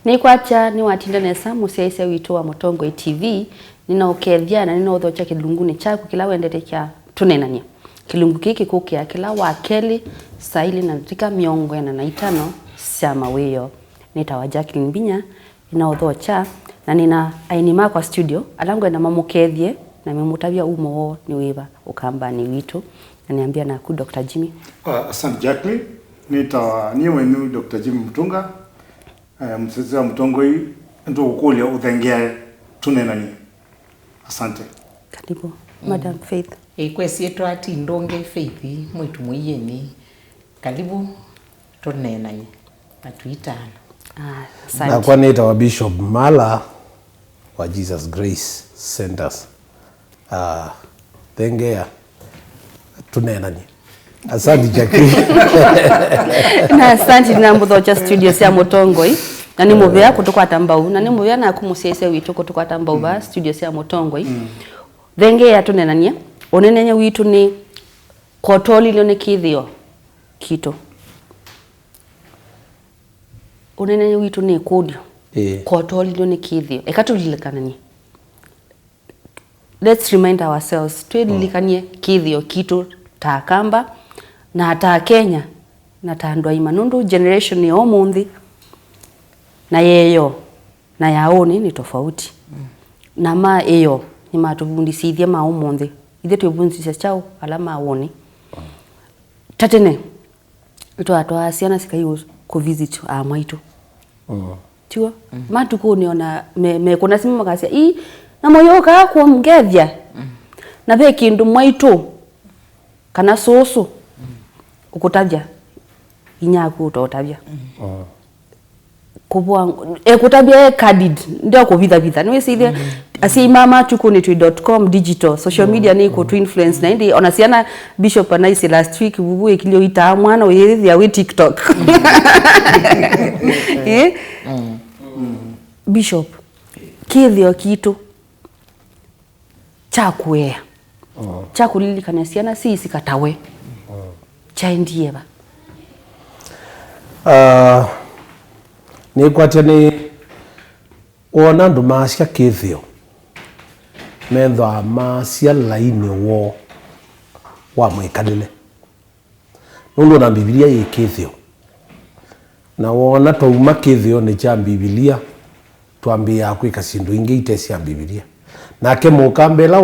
Ni kwacha ni watinda nesa musiaise wito wa Mutongo TV nina ukethia na nina uthocha kilunguni chaku kila wendete kya Tuneenanie. Kilungu kiki kukia kila wakeli saili na tika miongo na naitano sama weyo. Nitawa Jacqueline Binya ina uthocha na nina ainima kwa studio alango na mamukethie na memutabia umo ni weba ukamba ni wito na niambia na ku Dr. Jimmy. Asante Jacqueline. Nitawa niwe ni Dr. Jimmy Mutunga. Msezi wa Mutongo ndo ukulia uthengea Tuneenanie. Asante. Karibu Madam Faith. Kwesi yetu ati ndonge Faith mwitu mwiyeni. Karibu Tuneenanie. Atuitana. Asante. Na kwa nitawa Bishop Mala wa Jesus Grace Centers. Thengea Tuneenanie. Asante Jacqueline. Na asante na mbuthocha studio cia Mutongo na ni muvea kutoka Tambau na ni muvea na kumusiese witu kutoka Tambau ba studio cia Mutongo thenge ya Tuneenanie onenenye witu ni kotoli lio ni Kithio kito onenenye witu ni kodio kotoli lio ni Kithio ekatulilekanani. Let's remind ourselves tulilikanie Kithio kito takamba na hata Kenya na tandwa imanundu generation ni omundi na yeyo na yaoni ni tofauti na ma eyo ni matubundisithia ma omundi ithe twibundisha chao alama awoni tatene atwa asiana sikai ku visit amaitu tiwa matuko niona me kuna simu makasia na moyo ka ku mgethia na be kindu maitu kana soso ukutabya inyaku utotabya kubwa ekutabya cardid ndio ko vitha no isithe asi mama tukunitwi.com digital social media ni ko to influence na ndi onasiana Bishop anaisi last week bubu ekilio ita mwana oyethia we TikTok Bishop Kithio kitu chakuea chakulilikana siana sisi katawe chaendieva ni kwatene ona ndu masya Kithio methwa masya laini wo wa mwikalile nundu na Biblia yi Kithio na wona twauma Kithio ni cha Biblia twambia kwika sindu ingi itesia Biblia nake mukambela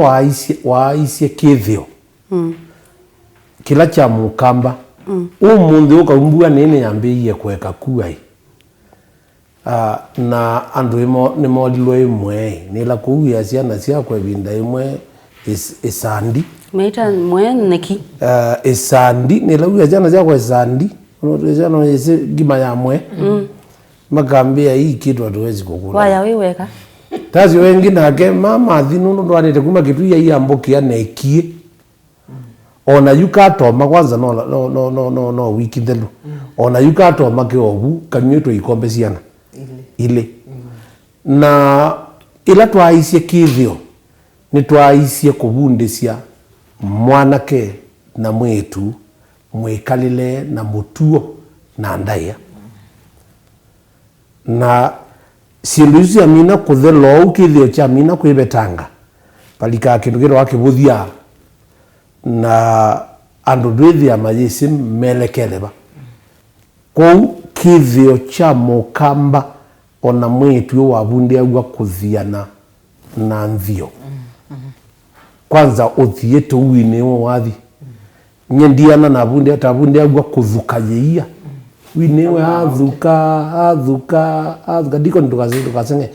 wa isye Kithio kila cha mukamba umundi ukaumbua nene yambiye kweka kuai na andu ni modilo imwe nila kuya ciana cia kwebinda imwe isandi meita mwe neki isandi nila kuya ciana cia kwa isandi no ciana yese gima ya mwe makambia hii kitu hatuwezi kukula waya wiweka tazi wengi nake mama thinu ndo anete kuma kitu ya hii ambokia nekie ona yukatoma kwanza no wiki thelu ona yukatoma kiobu kanyweto ikombe ciana ile na ila twaisie Kithio ni twaisie kubundisia mwanake na mwetu mwikalile na mutuo na ndaya na sinduzi amina kuthelo Kithio cha amina kwibetanga palika kindu kiro wakibuthia na andu dwithia majisi melekeleba kou Kithio cha mukamba ona mwetu wabundi agwa kuthiana na nthio kwanza uthiete uwine wathi nyendiana na bundi atabundi agwa kuthukayeia winewe athuka diko ndukasenge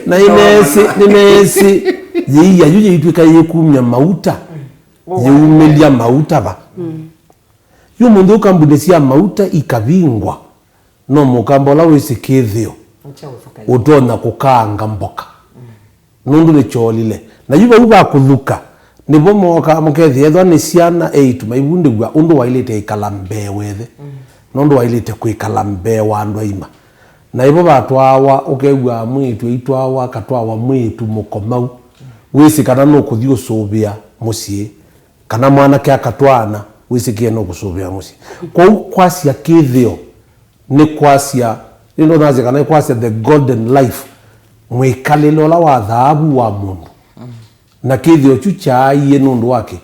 na inesi yiya yuje itwika yekumya mauta yeumelia mauta ba yu mundu ukambudesia mauta ikabingwa no mukambola wese Kithio utona kukanga mboka nundu le cholile na yuba uba kuthuka nibo moka mukethia ethwa ni ciana 8 maibundi gwa undu wailite ikalambe wethe nundu wailite kwikalambe wa andu aima na ibo batwawa ukegwa mwitu itwawa katwawa mwitu mukomau wese kana no kuthio sobia musie kana mwana kya katwana wisikie no kusubia musi kwa kwasia Kithio ni kwasia ino nazi kana kwasia the golden life mwikalilo la wa dhahabu wa mundu na Kithio chucha iye nundu wake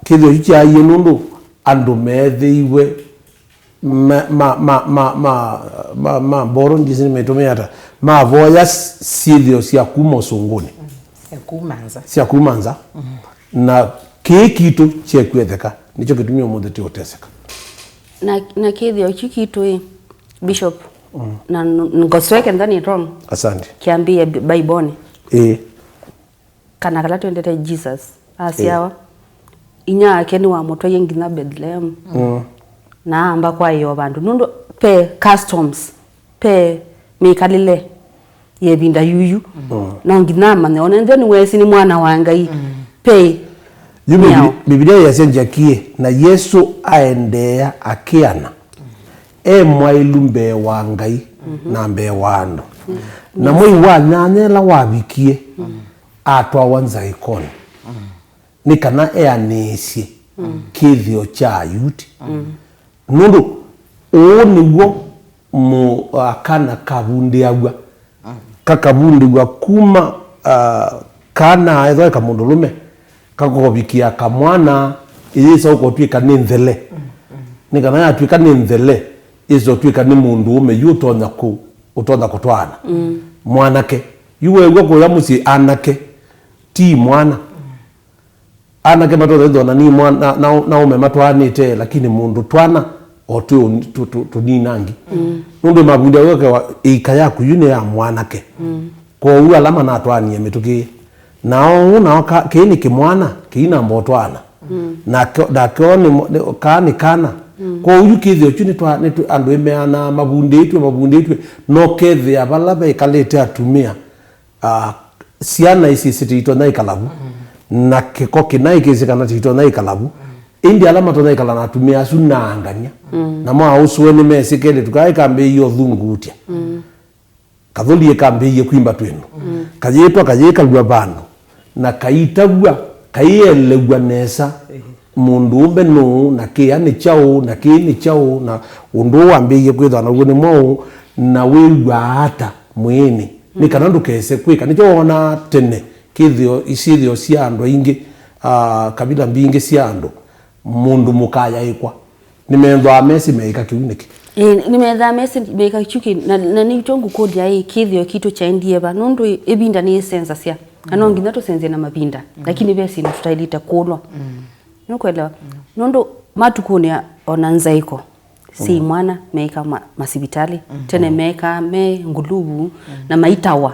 Kithio chucha iye nundu andu methiwe boro ndisi metumia hata voya Sithio sia kuma sunguni sia kumanza na kitu chekwetheka nicho kitumia mundu ti uteseka na Kithio kitu bishop na ngosweke ndani wrong asante kiambie Bible kana kala twendete Jesus asiawa inya akeni wa moto yengina Bethlehem na amba kwa iyo bandu nundu pe customs pe mikalile yebinda yuyu na ngina mane onende ni wesi ni mwana wa Ngai pe Biblia yasenjakie na Yesu aendea akiana mwailu mbe wa Ngai na mbe wando na moi wa nyanyela wabikie atwa wanza ikoni ni kana anesie Kithio cha yuti nundu niguo mu akana kabundi agwa kakabundi gwa kuma kana etho kamundulume kakobikia kamwana izo ukotwika ni nthele ni kana yatwika ni nthele izo twika ni mundu ume yutonya ku utonda kutwana mwanake yuwe gwo ya musi anake ti mwana anake matothe na ni mwana na ume matwanite lakini mundu twana otu tuninangi nundu mabundi yoke ikaya kuyune ya mwanake kwa uwa alama na atwanie mituki nao kini kimwana kina mbotwana na dakoni kana kwa uyu Kithio chuni twa andu emeana mabundi itu no kethe abala be kalete atumia siana isi sitito na ikalabu na kikoki na ikizikana tito na ikalabu indi alama to na ikala atumia suna angania na mwa usweni mesikele tukaika iyo thungutia katholi ekambe kwimba twenu kayetwa kayeka lwa bando na kaitagwa kayelegwa nesa mundu umbe no na kiani chao na kini chao na undu wambiye kwitha na gune mo na wigwa hata mwini ni kana ndukese kwika nicho ona tene Kithio Isithio cia andu ingi kabila mbingi cia andu mundu mukaya ikwa nimendwa mesi meika kiuniki nimedha mesi meika chuki na ni tongu kodia Kithio kitu cha ndieba nundu ebinda ni sensa cia anongi nato senze na mabinda lakini besi na tutailita kulwa nukwelewa nundu matukunia onanza iko si mwana meika masibitali tene meika me ngulubu na maitawa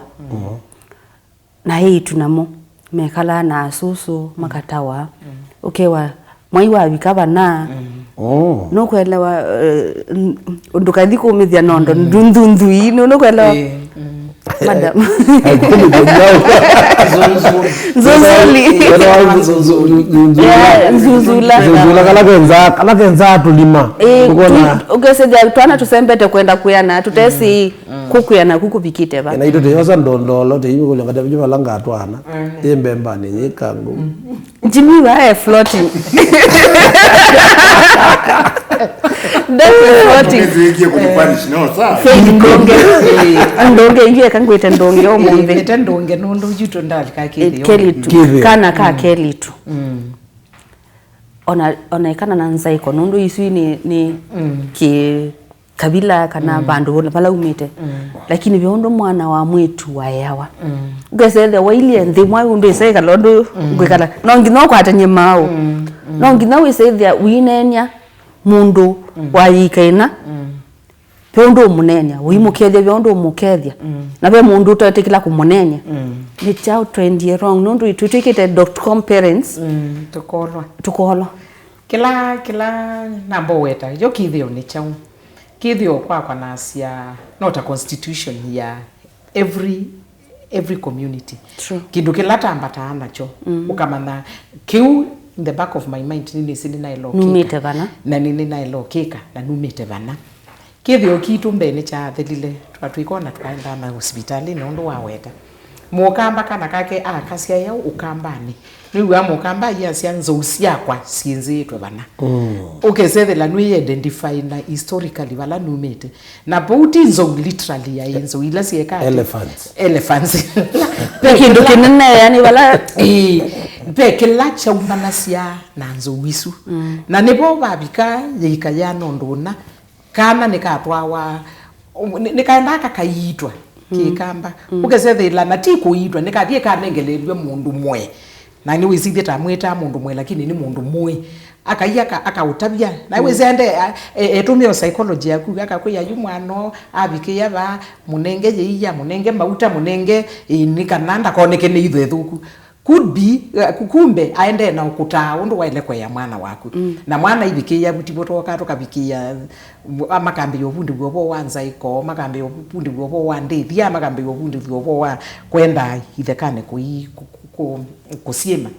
na hii tunamo mekala na asusu makatawa ukewa mwaiwa bikaba na nukwelewa ndukadiko umithia nondo ndundundu ino nukwelewa madam Zuzula kala kenza tulima ukesejia twana tusembete kwenda kuyana tutesi kukuyana kukubikite ba na ito yosa ndondolo te yibo ngada bijima langa atwana embemba ni nyikangu Jimmy wa floating Ndio kunipanish no sa ndonge ingie kangwete ndonge omunde ete ndonge nundu juto ndali ka Kithio kana ka Kithio ona ikana na nzaiko nundu isui ni ki kabila kana bandu bala umite lakini biondo mwana wa mwetu wa yawa gesele wailie ndimwa undu iseka londo gwikala nongi no kwatanye mao nongi no isethia winenya mundu wa yikaina piondo munenya wimukethia biondo mukethia na be mundu utatekila kumunenya ni chao trend wrong nundu itutikite .com parents tukolwa kila nambo weta yo Kithio ni chao Kithio kwa nasia not a constitution ya every community. True. Kindu kilata ambata anacho ukamana kiu in the back of my mind nini sini na ilo numite vana na nini na ilo kika na numite vana Kithio kitu mbene cha thelile twatuiko na tukaenda na hospitali na ndo waweta mukamba kana kake akasia ya ukambani niwa mukamba ya sianzo usiakwa sienzetwe bana ukezethela nwi identify na historically bala numete na bouti nzo literally ya enzo ila sieka elephants kindu kinene yani bala pekela chaumana sia na nzo wisu na nibo babika yika ndona kana nikatwawa nikaendaka kaitwa kikamba ukezethela na tikuitwa nikathie kanengelelwe mundu mwe na ni wizithita mwita mundu mwe lakini ni mundu mwe akaiya akautabia na wezende etumio psychology yaku akakwiya yumwano abikiya ba munenge yiya munenge mauta munenge ni kananda koneke ni ithethuku could be kukumbe aende na ukuta undu waile kwa ya mwana waku na mwana ibikiya butibotoka tokabikiya amakambi yobundi bwobo wanza iko makambi yobundi bwobo wandithia makambi yobundi bwobo wa kwenda ithekane kusiema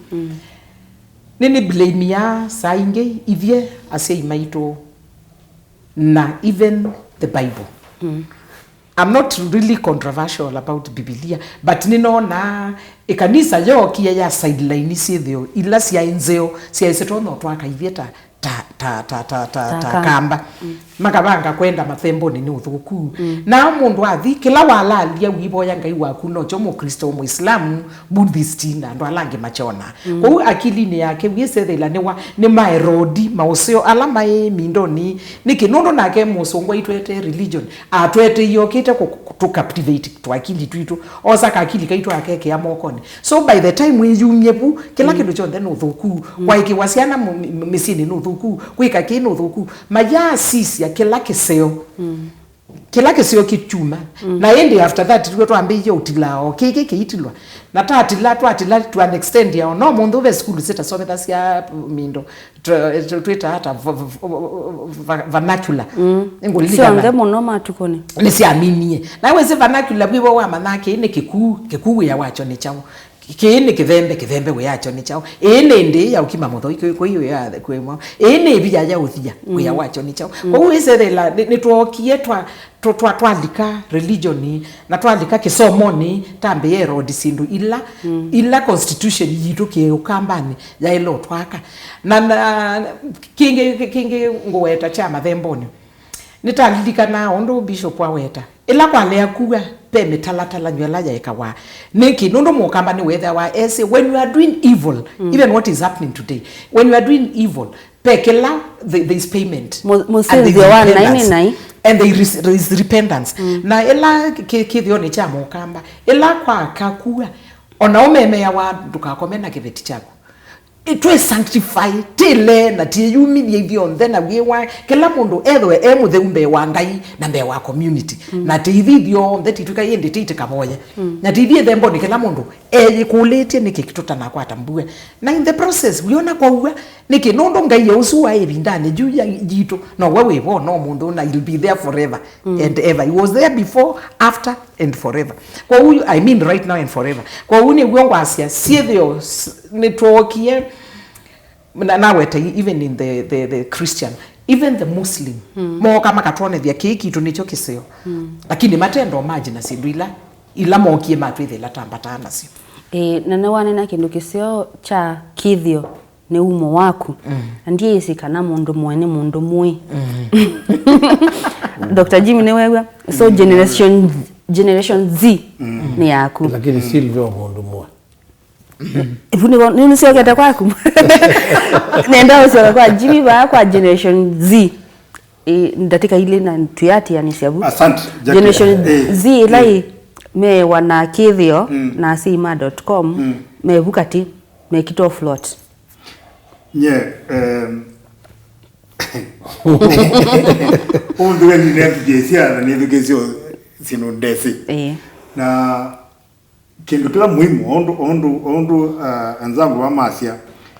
nini blame ya sainge ivye ase imaito na even the Bible. I'm not really controversial about Biblia, but ninaona ikanisa yo kia ya sideline sithio ila sia inzeo sia isetono twaka iveta ta kamba makabanga kwenda mathembo ni uthuku na mundu athi kila walalia wiboya ngai waku no chomo Kristo Muislamu Buddhist na ndo alange machona kwa akili ni yake wiesethela ni maerodi mausio alama mindoni nikinondo nake musongwa itwete religion atwete yokite to captivate to akili twitu osaka akili kaitwa akeke ya mokoni so by the time we yumyepu kila kindu chonde no thuku kwa ikiwasiana misini no thuku kwika kino thuku maya sisi ya kila kiseo kichuma na ende after that tuwe tuambiye utilao kike kiitilwa na tatila to an extent ya no mundu ve school seta someta sia mindo twita hata vernacular ngolilika sio ngemo no matukoni ni siaminie na weze vernacular bwibo wa manake ni kiku ya wacho ni chao kini kithembe we yacho ni chao ene ndi ya ukima mutho iko hiyo ya kwemo ene biya ya uthia we ya wacho ni chao kwa uwezela ni tuokie twalika religion na twalika kisomoni tambe erod sindu ila constitution yitu ke ukambani ya ilo twaka na kinge ngoweta chama themboni nitalilika na ondo bishop waweta ila kwale akuga pe metalatala nywela ya ikawa neki nondo mukamba ni whether wa ese when you are doing evil even what is happening today when you are doing evil pekela there is payment and there is repentance na ila kithio ni cha mukamba ila kwa kakua ona umeme ya wa dukakomena kiveti chako itwe sanctify tile na tiyumili hivyo ndena wewa kila mundu ethwe emuthe umbe wa ngai na mbe wa community na tithithio ndeti tukayende tite kaboya na tithie thembo ni kila mundu kulete niki kitota na kwata mbue na in the process wiona kwa uwa niki nondo ngai usu wa ebindane juu ya jitu no wewe wo no mundu na you'll be there forever and ever. He was there before, after and forever. Kwa huyu I mean right now and forever. Kwa huyu ni wiongo asia siethio nitwokie na weta even in the Christian, even the Muslim mo kama katone vya kiki tunicho kiseo lakini matendo maji na sindu ila mokie matwithe la tambatana si na wane na kindu kiseo cha Kithio ni umo waku ndiye isikana mundu mwene mundu mwe Dr. Jimmy ni wewe so generation Z ni yaku lakini Silvio mundu mwe nini sio kata kwaku nenda usio kwa Jimmy ba kwa generation Z ndatika ile na tuyati yani siabu asante generation Z ilai me wana Kithio na sima.com me bukati me kito float Undu ni navigation na navigation sino ndesi na kindu kila muhimu ondu anzangu wa masia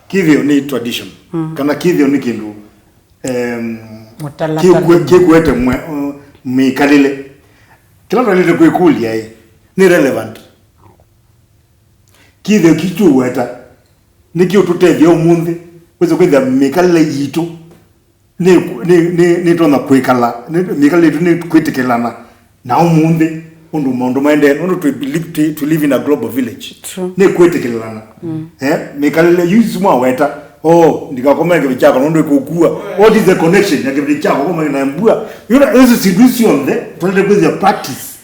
Kithio ni tradition kana Kithio ni kindu kigwete mikalile kila ralile kwikulia ni relevant Kithio kichuweta niki ututethia umuthi weze kwitha mikalile yitu ni tona kwikala mikalile tu ni kwitikilana na umuthi undu mondo maende undu to live in a global village. True. Ne kwete kilana. Mekalele use mwa weta. Oh, ndikakoma ngebichako undu kukua. What is the connection ya ngebichako koma inaambua. You know, is a seduction there. Tolete kwezi practice.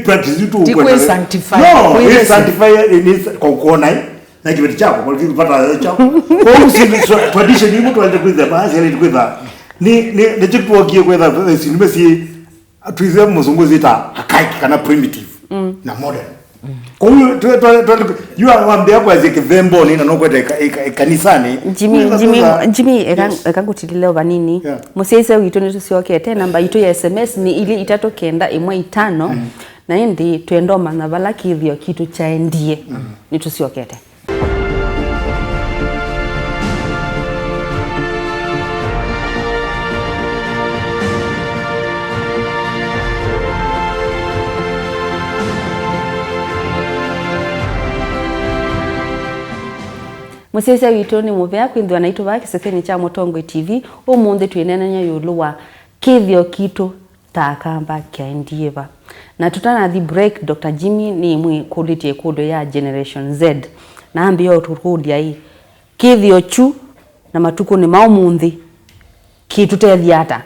Practice itu ukwe sanctify. No, it sanctify in kokona. Na kibeti chako kwa kipata chako. Kwa tradition ni mtu alikuwa basi alikuwa ni chitu wakie kwa sinimesi tuize muzunguzi ta akaiki kana primitive na modern. Kwa hiyo you are wambe yako azikivembo ni na nokwete kanisani. Jimmy ekangutilile vanini. Musese witu ni tusiokete namba itu ya SMS ni ili itatokenda imwe itano na indi tuendoma na vala Kithio kitu cha ndie ni tusiokete. Musese witu ni muvea kwindwa naitu vaki seseni cha Mutongwe TV umunthe twinenanya yulu wa Kithio kitu takamba kyaendieva na tutana the break. Dr. Jimmy ni mwi quality kudo ya Generation Z na ambio turudia hii Kithio chu na matuko ni maumunthi kitu tethiata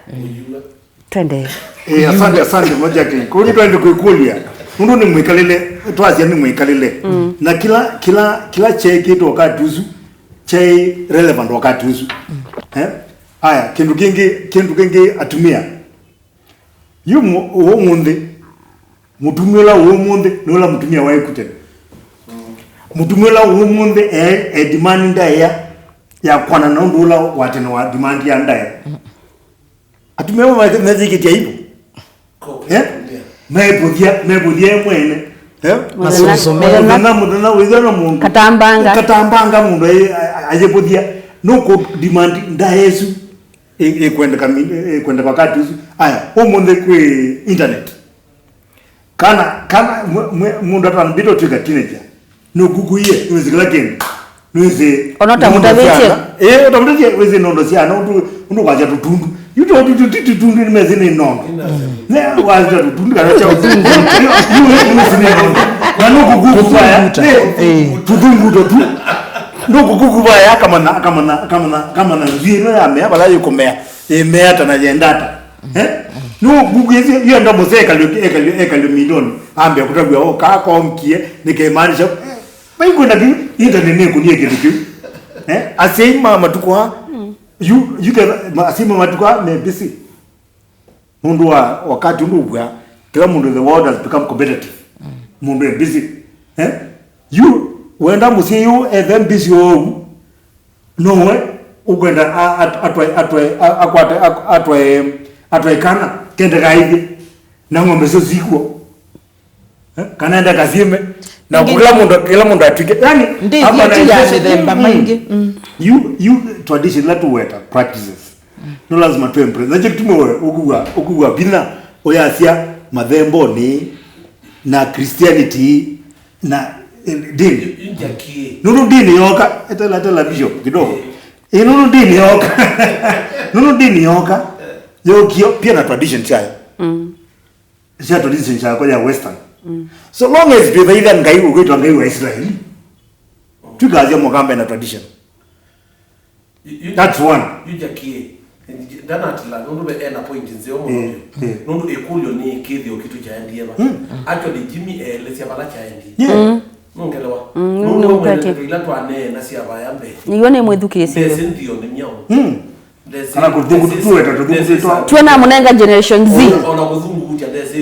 twende. Asante moja kile kuni twende kuikulia mundu ni mwikalile twazia ni mwikalile na kila cheki to wakati uzu chei relevant wakati uzu haya kindu kingi atumia yumo uwo munde mutumila uwo munde nola mutumia wae kutena mutumila uwo munde demand ndaya ya kwana na ndula watena wa demand ya ndaya atumia wa meziki tia hivo mebudia mwene mudana wizana mundu katambanga mundu ajebudia nuko demand ndayesu kwenda wakati usu aya umunde kwe internet kana mundu atanbito tika teenager no kukuye wezikala kene nweze onota mutabeche otamutabeche weze nondo siana undu kwacha tutundu yuto tutundu ni mezine nondo ne wacha tutundu kana cha tutundu yuwe nondo na no kukubaya tutundu tu no kukubaya kama na zero ya mea bala yukomea mea tana jendata no bugeze yenda moseka ekalo milioni ambe kutagwa kako mkie nikemanisha baiko na internet ne kunie kitu asema matukwa you can asema matukwa ne busy mundu wakati ndubwa kila mundu the world has become competitive mundu busy you wenda musiyo even busy no ugenda atwe kana kende gaidi na ngombe zo ziko kana enda kazime na kila mundu atike yani hapa na themba maingi you tradition that weta practices no lazima tu embrace na jekitumo ukugwa bina oyasia madhembo ni na Christianity na dini nunu dini yoka etela bishop kidogo nunu dini yoka yokio pia na tradition chayo sia tradition chayo kwa ya western so long as be either ngai ugeitwa ngai wa Israeli tukazia mogambe na tradition that's one yujakie dana atla nundu be ena point nzeo mo nundu ekulyo ni Kithio kitu cha ndiema actually Jimmy lesia bala cha ndi ngelewa nundu ila twane na sia bayambe nione mwethukisi ndio ni nyao kana kudungu tuwe tuena munenga Generation Z ona kuzungu kutia ndese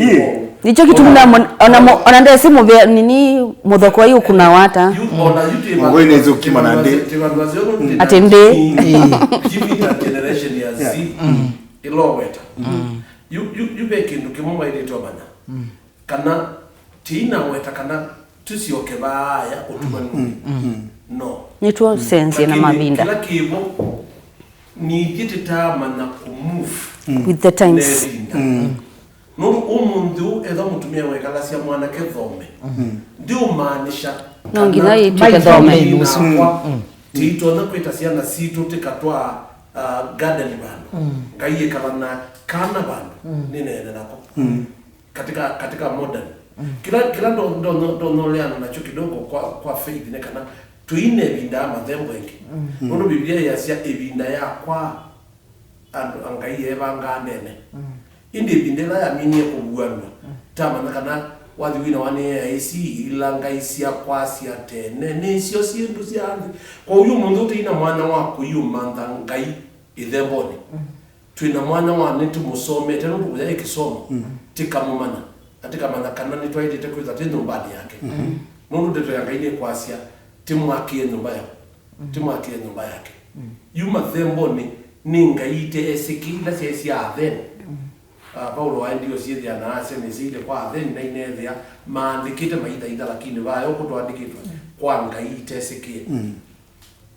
nicho kitu ona ndese muvya nini muthoko hiyo kuna wata wewe nezo kima na ndi atende Jimmy generation ya Z iloweta you be kindu kimoma ile to bana kana tina weta kana tusioke baya utumani no ni tu sense na mavinda kila kibo ni jititama na kumove with the times no umundu edo mutumia wekala sia mwana kethome ndio maanisha no ngina yitwe thome tito na kweta sia na situ tikatwa garden band ngaiye kala na kana band nene nako katika modern kila ndo leano nacho kidogo kwa faith ne kana tuine binda mathembo engi ndo Biblia yasia ebinda ya kwa angai ebanga nene indi bindela ya minie kubuanwa tama nakana wathi wina wane isi ilanga isia kwasia tene nisio sindu siandi kwa uyu mundu tina mwana wako yu mantha ngai ithemboni twina mwana wane tumusome tena kuya ikisomo tikamumana atika mana kana ni twaite kwitha tena nyumbani yake mundu ndeto ya ngai kwasia timwakie nyumba yake timwakie nyumba yake yu mathemboni ninga ite esikila sia then Paulo ndio sithia na aseme zile kwa then na inethia maandikite maitha lakini vayo kutwandikitwa kwa ngai ite esikie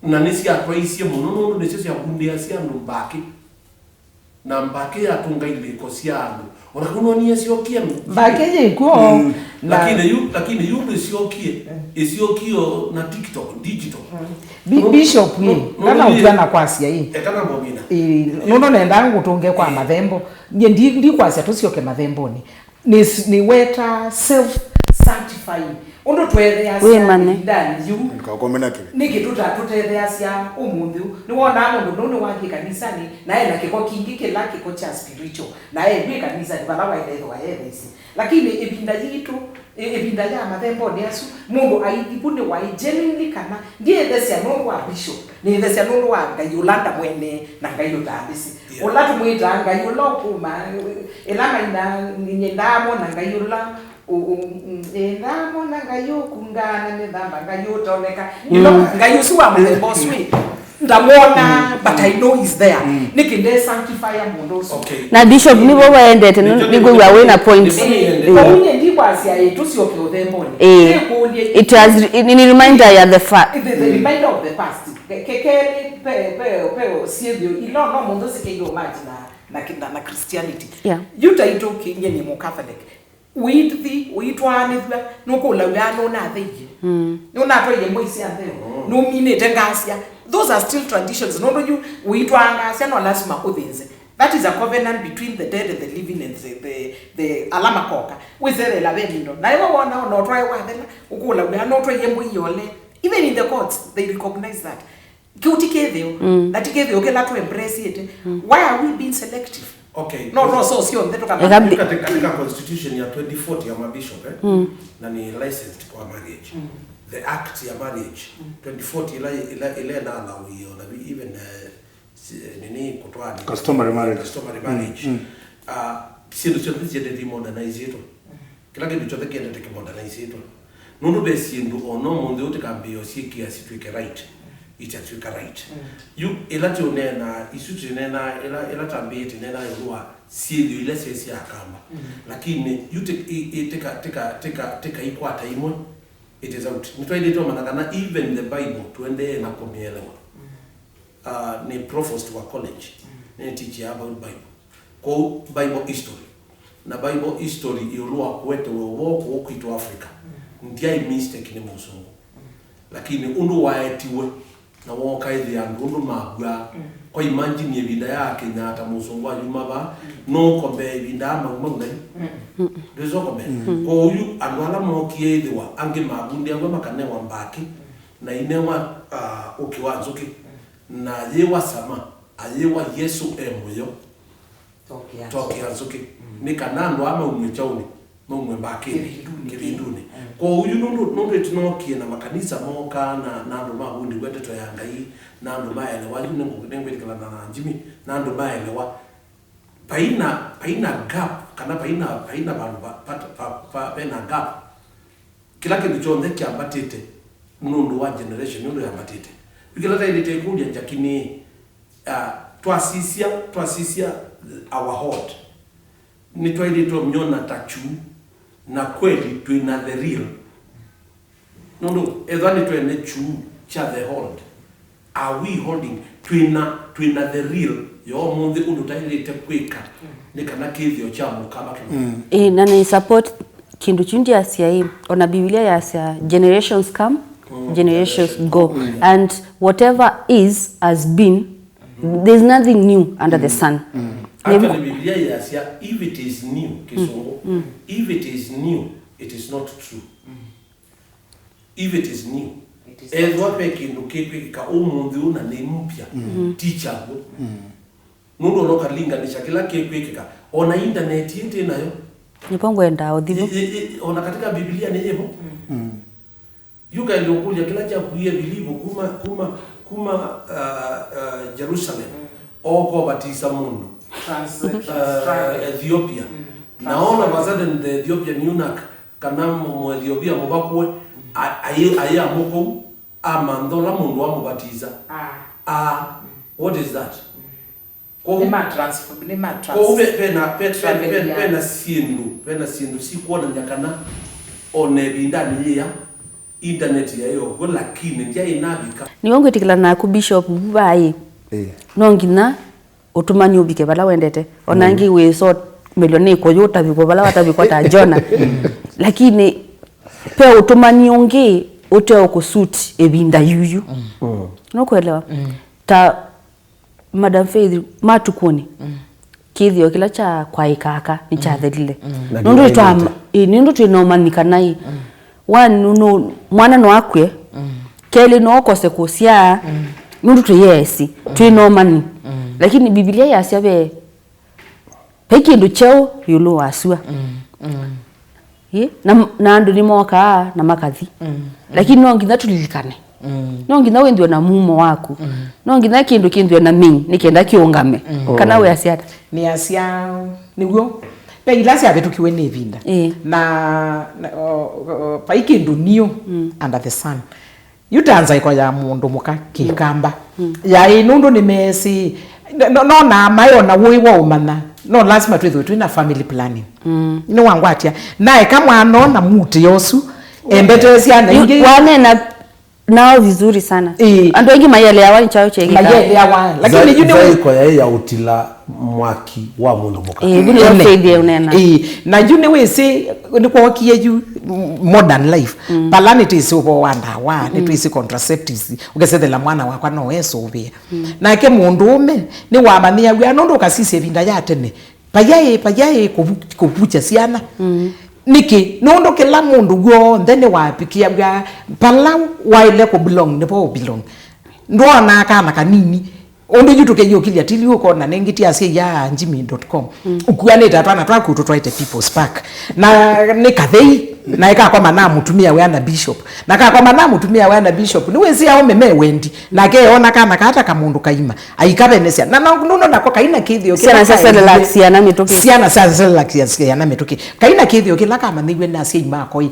na nisi atwaisie muno ndio cia kundia cia mbaki na mbaki atungaile ko cia andu ona kuno ni siokie mbaki yiko lakini yu siokie isiokio na TikTok digital bishop ni kana utwana kwasia hii kana mbomina nono nenda ngutunge kwa mathembo ndi kwasia tusioke mathemboni ni weta self sanctifying undo twethea cia ndani yu nikakomena kile nikituta tutethea cia umunthi ni wona mundu no wathi kanisani na ena kiko kingi kila kiko cha spiritual na gwi kanisa ni bala waithetho wa yethisi lakini ebinda ya mathembo ni asu mundu aithibune wa genuinely kana ndiye thesia no wa bishop ni thesia no wa ngai ulanda mwene na ngai utambisi ulatu mwita ngai ulokuma elama ina nyendamo na ngai ula ndamo na ngai ukungana ne dhamba ngai utoneka ngai usuwa mathembo sweet ndamona but I know is there nikinde sanctify mundu okay na bishop nibo waendete nigo ya wena points komunye ndikwasia yetu sio kyothemboni it has in reminder ya the reminder of the past kekeli pe siedio ilo no mundu sikiyo imagine na Christianity yutaito kinye ni mu Catholic uitwanithwa nukula uyano na thigi nuna toye moisi anthe no minete ngasia those are still traditions no you uitwangasia no lazima uthinze that is a covenant between the dead and the living and the alama koka wizere la bendo na iwo wona no try wathela ukula uyano toye moiyole even in the courts they recognize that Kithio that Kithio ke la to embrace it why are we being selective? Okay. No, so sio ndeto kama katika constitution ya 2040 ya mabishop na ni licensed kwa marriage. The act ya marriage 2040 ile na allow hiyo na even nini kutwani customary marriage sio chochote modernize it. Kila kitu chote kiende modernize it. Nundu besi ndu ono mundu utikambio sikia situke right. Itatuka right. You elati unena isuti nena ela tambeti nena yua sio ile sisi akamba. Lakini you take ikwata imwe it is out. Nitwaide to manakana even the Bible tuende na komielewa. Ni provost wa college. Ni teach about Bible. Kwa Bible history. Na Bible history ilua kwetu woko kwitu Africa. Ndia mistake ni musungu. Lakini undu waetiwe na woka ile andu mabwa kwa imagine ebinda yake na ata musongo ayumaba no kombe ebinda magumaguna dezo kombe ko uyu anwala mokie idewa ange magundi angwa makane wa mbaki na inewa ukiwanzuki na yewa sama ayewa Yesu emoyo tokia anzuki ni kanando ama umwechauni mumwe mbaki kibinduni ko uyu nundu etinokie na makanisa moka na ndo magundi gwete to yangai na ndo maele wali nengwe kala na njimi na ndo maele wa paina gap kana paina bantu pena gap kila kitu chonde kiambatite nundu wa generation nundu yamatite bikilata ile tekuja jakini twasisia our heart ni twaile to mnyona tachu na kweli tuina the real nundu edhani tuene chu cha the hold are we holding tuina the real yo mundi undu taile te kwika ni kana Kithio cha mukama na ni support kindu chundi asia hii ona Biblia ya asia generations come generations go and whatever is has been there's nothing new under the sun. Actually Biblia ya asia if it is new kisongo if it is new it is not true. If it is new, ezwa peke ndukepe ka umundi una ni mpya teacher go nundo loka linganisha kila kepeke ka ona internet yete nayo nipongo enda odhibu ona katika Biblia ni hivyo yuka iliyokuja kila cha kuye bilivu kuma Jerusalem oko batisa mundu Ethiopia naona bazaden the Ethiopian eunuch kana mu Ethiopia mubakwe aye amoko amandola mundu wa mubatiza what is that pena sindu si kuona nyakana one bindani ya internet ya yo go lakini ndia inabika ni wangu tikila na ku bishop bubai nongina utumani ubike bala wendete onangi we so milioni ko yota biko bala watabiko ta jona lakini pe utumani onge ote okusuit ebinda yuyu nokuelewa ta Madam Faith matukoni Kithio kila cha kwa ikaka ni cha thelile nundu twa nindu twinomanika nai wanu mwana no akwe kele no kose kusia nundu tuyesi twinomani lakini Biblia yasyabe pekindu cheo yulo asua na andu ni moka na makathi lakini no ngitha tulilikane no ngitha wendio na mumo waku no ngitha kindu na mingi nikenda kiungame kana we asiata ni asia niguo pe ilasi abetukiwe ni vinda na pa ikindu niyo under the sun yutanza iko ya mundu muka kikamba ya inundu ni mesi no na mayo na wiwa umana no lazima tuwe na family planning no wangwatia nae kama anona muti yosu embetesi ana ingi wane nao vizuri sana ando wengi mayele ya wani chao cheki mayele ya wani lakini june kwa ya utila mwaki wa mundu muka buli ofeidie unena na june we si ni kwa wakie ju modern life palanity is ubo wanda wa ni twisi contraceptives ugesede la mwana wakwa no eso ubia na ke mundu ume ni wamania gwa nondo kasisi ebinda yatene payaye kubucha siana niki nondo kila mundu go ndene wapikia gwa pala waile ko belong ne po belong ndo na kana kanini ondo jutu ke yokilia tili uko na nengiti asie ya njimi.com ukuane tatana twa kutotwaite people's park na nikathei na eka kwa mana mutumia we na bishop na ka kwa mana mutumia we na bishop ni wezi ao meme wendi na ke ona kana kata kamundu kaima aikabenesia na no na kwa kaina Kithio kila sasa relaxia na mitoki siana sasa relaxia na mitoki kaina Kithio kila kama niwe na asie imako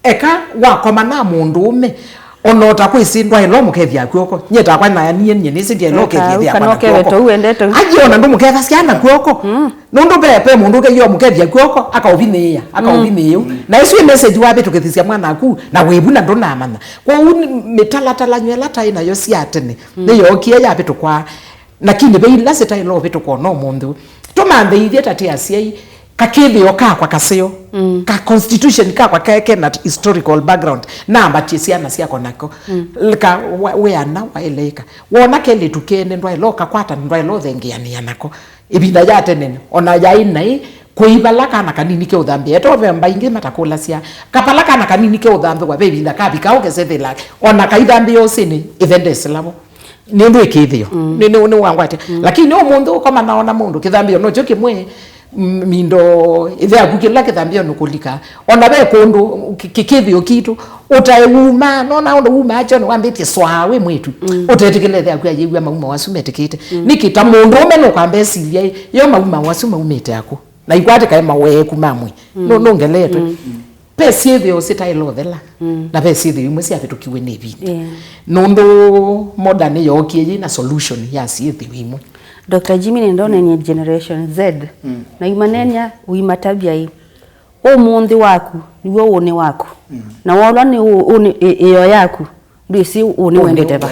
eka wa kwa mana mundu ume onota kwisindwa ilo mukethia kwoko nyeta kwa na nie nisi die lo kethia kwa kwoko uendeto ajiona ndo muketha siana kwoko nondo pepe mundu ke yo mukethia kwoko akaubineya na isu message wa betu kethisia mwana aku na webuna ndo na mana kwa mitala nywela ta ina yo siatene ne yo kie ya betu kwa nakini be ila seta ilo betu kwa no mundu tomande ithia tati asia Kithio kwa kaseo ka constitution kwa keke na historical background namba tisiana sia konako lika we ana waeleka wona kele tukene ndwa iloka kwata ndwa ilo thengiani yanako ibinda yate nene ona yaina kuibalaka na kanini ke udhambi eto vemba ingi matakula sia kapalaka na kanini ke udhambi wa bebinda kabika ogesethela ona kaidhambi yosini ivende silabo nindu Kithio ni wangwate lakini o mundu kama naona mundu kidhambi no joke mwe mindo ithia kukila kithambio nukulika ona be kundu Kithio kitu utauma nona ndo uma acho wambite swawe mwetu utetikile thia kwa yegwa mauma wasumetikite nikita mundu umeno kwambe silia yo mauma wasuma umete yako na ikwate kai mawe kumamwe no ngeletwe pesi ithio sitailo thela na pesi ithio imwe sia fitukiwe ni bindi nondo modern yo kiye na solution ya si ithio imwe Dr. Jimmy ndone ni generation Z na imanenya uimatabia hii mundi waku niwo one waku na wala ni iyo yaku ndio si one wendete ba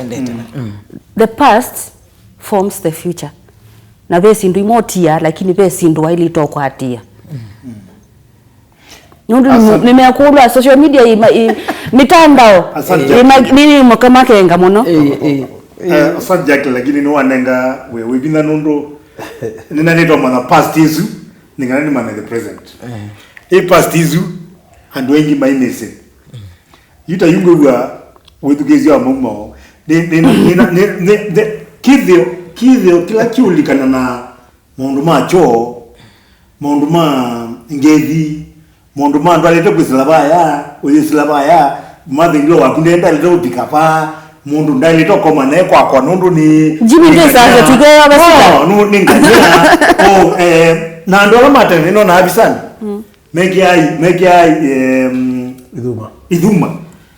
the past forms the future na besi ndio imotia lakini besi ndio ile itoko hatia nundu nimeakulwa social media mitandao nini mkama kenga muno subject lakini no wanenga we binda nondo nina neto mana past izu ningana ni mana the present past izu andu wengi mainese yuta yungwa wethugezia mumo ne Kithio kila kiulikana na mundu macho mundu ma ngethi mundu ma ndalete kwisilabaya uyisilabaya mathingilo wakundenda lete upikapa mundu ndalete koma naye kwa nundu ni Jimmy ndesa tugeya basika no ninganya na ndola matene no na abisana meki ai iduma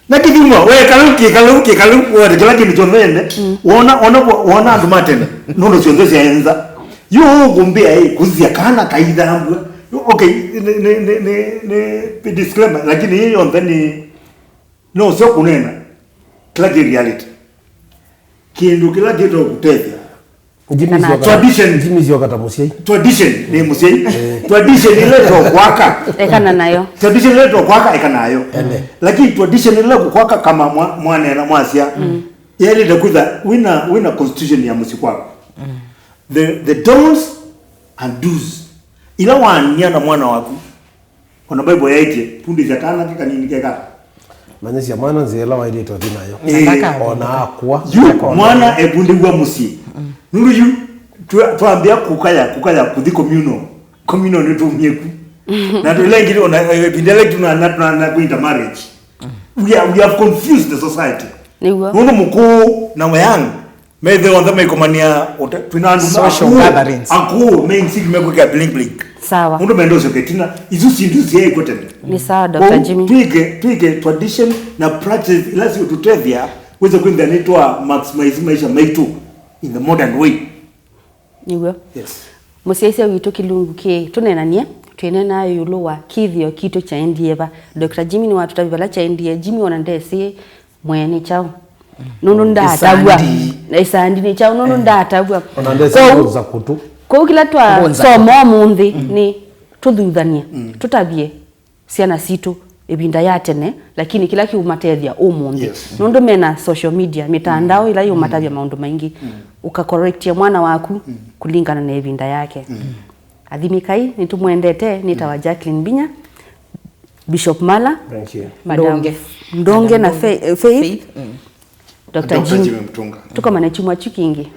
na kiduma we kaluki wa kila kitu chonende ona andu matene nondo ciondo cienza yo gumbia kuzia kana kaidhambu okay ne disclaimer lakini hiyo ndani no sio kunena kila kitu reality kindu kila kitu kutethia tradition ni musiai tradition ile to kwaka ekana nayo tradition ile to kwaka ekanayo lakini tradition ile kwaka kama mwana na mwasia yale ndakuza wina constitution ya musikwako the don'ts and do's ila wania na mwana wako ona bible yaite pundi za kana kanini keka manyesi ya mwana nzela waide to thinayo ona akwa mwana ebundigwa musi nuru yu tuambia kukaya kuthi communal ni tumieku na tulengiri ona bindele tuna kuita marriage we have confused the society niwa nunu mkuu na wayang methe on the mekomania tunandu social gatherings aku main sig mekuka bling sawa nunu mendo soketina izu sindu sie kotene ni sawa Dr. Jimmy twige tradition na practice lazima tutevia weze kwenda nitwa maximize maisha maitu in the modern way niwa yes musiaisia witu kilungu ke tunenanie twenena yulo wa Kithio kitu cha ndieva Dr. Jimmy ni watu tabala cha ndie Jimmy ona ndesi mwene chao nunu ndatagwa na isandi ni chao nunu ndatagwa ona ndesi za kutu ko kila twa somo munthi ni tuthuthanie tutabie ciana situ ebinda ya tene lakini kila kiumatethia umunthi nundu mena social media mitandao ila yumatavia maundu maingi ukacorrectia mwana waku kulingana na ebinda yake athimikai nitumwendete nitawa Jacqueline Binya Bishop Mala thank you Madam Ndonge na Faith Dr. Jimmy Mtunga tuko manachumwa chukingi